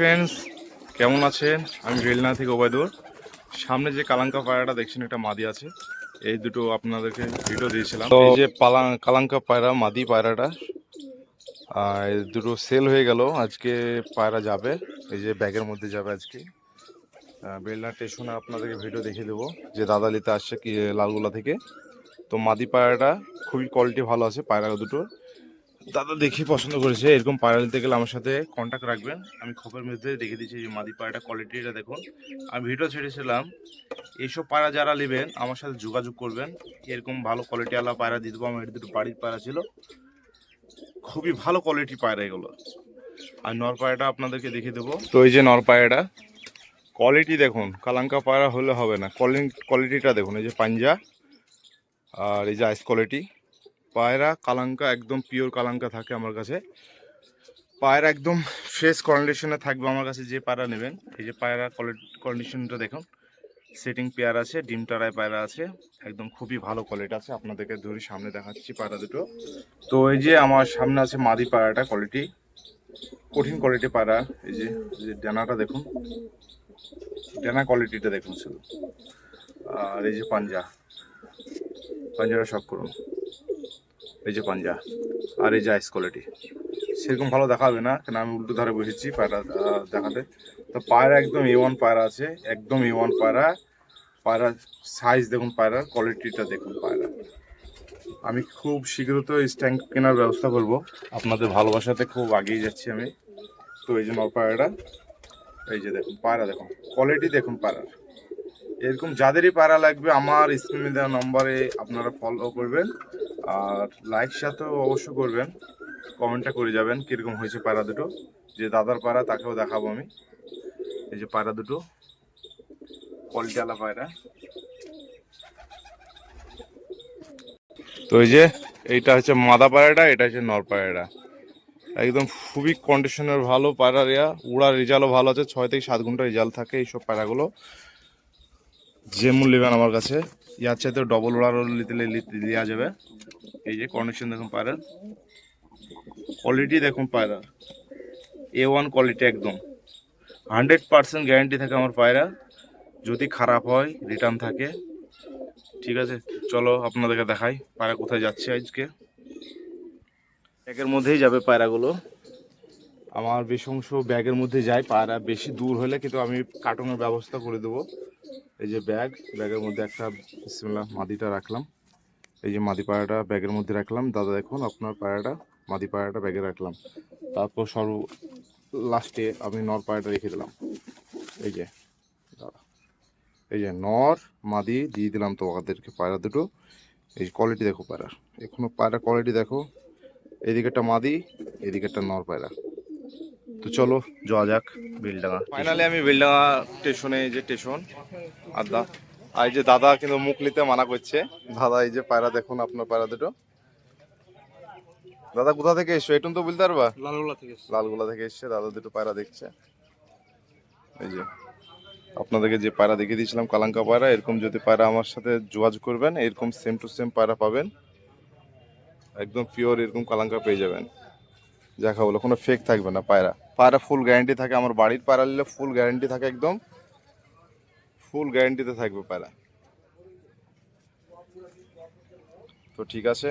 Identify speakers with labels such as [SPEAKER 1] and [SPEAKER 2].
[SPEAKER 1] Friends, কেমন আছেন? আমি বেলনা থেকে ওবায়দুর। সামনে যে কালাঙ্কা পায়রাটা দেখছেন, এটা মাদি আছে। এই দুটো আপনাদেরকে ভিডিও দিয়েছিলাম। এই যে কালাঙ্কা পায়রা, মাদি পায়রাটা, এই দুটো সেল হয়ে গেল। আজকে পায়রা যাবে, এই যে ব্যাগের মধ্যে যাবে আজকে। বেলনা স্টেশনে আপনাদেরকে ভিডিও দেখিয়ে দেবো যে দাদা নিতে আসছে কি লালগোলা থেকে। তো মাদি পায়রাটা খুবই কোয়ালিটি ভালো আছে পায়রা দুটো। দাদা দেখি পছন্দ করেছে। এরকম পায়রা নিতে গেলে আমার সাথে কন্ট্যাক্ট রাখবেন। আমি খবরের মধ্যে দেখে দিচ্ছি যে মাদি পায়রাটা কোয়ালিটিটা দেখুন। আমি ভিডিও ছেড়েছিলাম। এইসব পায়রা যারা নেবেন আমার সাথে যোগাযোগ করবেন। এরকম ভালো কোয়ালিটিওয়ালা পায়রা দিয়ে দেবো। আমার এটা দুটো বাড়ির পায়রা ছিল, খুবই ভালো কোয়ালিটি পায়রা এগুলো। আর নর পায়রাটা আপনাদেরকে দেখিয়ে দেবো। তো এই যে নর পায়রাটা কোয়ালিটি দেখুন, কালাঙ্কা পায়রা হলে হবে না। কোয়ালিটিটা দেখুন, এই যে পাঞ্জা আর এই যে আইস কোয়ালিটি পায়রা। কালাঙ্কা একদম পিওর কালাঙ্কা থাকে আমার কাছে। পায়রা একদম ফ্রেশ কন্ডিশনে থাকবে আমার কাছে যে পায়রা নেবেন। এই যে পায়রা কন্ডিশনটা দেখুন, সেটিং পেয়ার আছে, ডিম টারায় পায়রা আছে, একদম খুবই ভালো কোয়ালিটি আছে। আপনাদেরকে ধরে সামনে দেখাচ্ছি পায়রা দুটো। তো এই যে আমার সামনে আছে মাদি পায়রাটা, কোয়ালিটি কঠিন কোয়ালিটি পায়রা। এই যে ডানাটা দেখুন, ডানা কোয়ালিটিটা দেখুন শুধু। আর এই যে পাঞ্জাটা শক করুন, এই যে পাঞ্জা। আর এই যে আইস কোয়ালিটি সেরকম ভালো দেখাবে না, কেন আমি উল্টো ধারে বসেছি পায়রা দেখাতে। তো পায়রা একদম A1 পায়রা আছে, একদম A1 পায়রা। পায়রার সাইজ দেখুন, পায়রার কোয়ালিটিটা দেখুন। পায়রা আমি খুব শীঘ্র তো স্ট্যান্ড কেনার ব্যবস্থা করব। আপনাদের ভালোবাসাতে খুব আগিয়ে যাচ্ছি আমি। তো এই যে নর পায়রাটা, এই যে দেখুন পায়রা দেখুন, কোয়ালিটি দেখুন পায়রার। এরকম যাদেরই পায়রা লাগবে আমার স্ক্রিনে দেওয়া নম্বরে আপনারা ফলো করবেন। আর লাইক সাথেও অবশ্য করবেন, কমেন্টটা করে যাবেন কীরকম হয়েছে পায়রা দুটো। যে দাদার পায়রা তাকেও দেখাবো আমি। এই যে পায়রা দুটো কোয়ালিটিওয়ালা পায়রা। তো এই যে এইটা হচ্ছে মাদা পায়রাটা, এটা হচ্ছে নর পায়রাটা। একদম খুবই কন্ডিশনের ভালো পায়রা। উড়ার রেজাল্টও ভালো আছে, 6 থেকে 7 ঘন্টা রেজাল্ট থাকে এইসব পায়রাগুলো। যেমন নেবেন আমার কাছে, ইয়ার চাইতে ডবল উড়ারও নিতে দেওয়া যাবে। এই যে কন্ডিশন দেখুন পায়রার, কোয়ালিটি দেখুন পায়রার, A1 কোয়ালিটি একদম 100% গ্যারান্টি থাকে আমার পায়রা। যদি খারাপ হয় রিটার্ন থাকে। ঠিক আছে, চলো আপনাদেরকে দেখাই পায়রা কোথায় যাচ্ছে আজকে। ব্যাগের মধ্যেই যাবে পায়রাগুলো, আমার বেশ অংশ ব্যাগের মধ্যে যায়। পায়রা বেশি দূর হলে কিন্তু আমি কার্টুনের ব্যবস্থা করে দেবো। এই যে ব্যাগের মধ্যে একটা বিসমিল্লাহ মাদিটা রাখলাম। এই যে মাদি পায়রাটা ব্যাগের মধ্যে রাখলাম। দাদা দেখুন আপনার পায়রাটা, মাদি পায়রাটা ব্যাগে রাখলাম। তারপর লাস্টে আমি নর পায়রাটা রেখে দিলাম। এই যে দাদা, এই যে নর মাদি দিয়ে দিলাম তো ওদেরকে পায়রা দুটো। এই কোয়ালিটি দেখো পায়রার, এখনো পায়রা কোয়ালিটি দেখো। এদিকে একটা মাদি, এদিকে একটা নর পায়রা। তো চলো যাওয়া যাক বেলডাঙা। ফাইনালি আমি বেলডাঙা স্টেশনে, এই যে স্টেশন আড্ডা। আর এই যে দাদা কিন্তু মুখ নিতে মানা করছে। দাদা এই যে পায়রা দেখুন, আপনার পায়রা দুটো। দাদা কোথা থেকে এসছো এটুন তো বলতে পারবা? লালগোলা থেকে এসছে দাদা, দুটো পায়রা দেখছে। এই যে আপনাদেরকে যে পায়রা দেখিয়ে দিয়েছিলাম কালাঙ্কা পায়রা, এরকম যদি পায়রা আমার সাথে যোগাযোগ করবেন এরকম সেম টু সেম পায়রা পাবেন। একদম পিওর এরকম কালাঙ্কা পেয়ে যাবেন। দেখা বলো, কোনো ফেক থাকবে না। পায়রা ফুল গ্যারান্টি থাকে। আমার বাড়ির পায়রা নিলে ফুল গ্যারান্টি থাকে, একদম ফুল গ্যারান্টিতে থাকবে পায়রা। তো ঠিক আছে।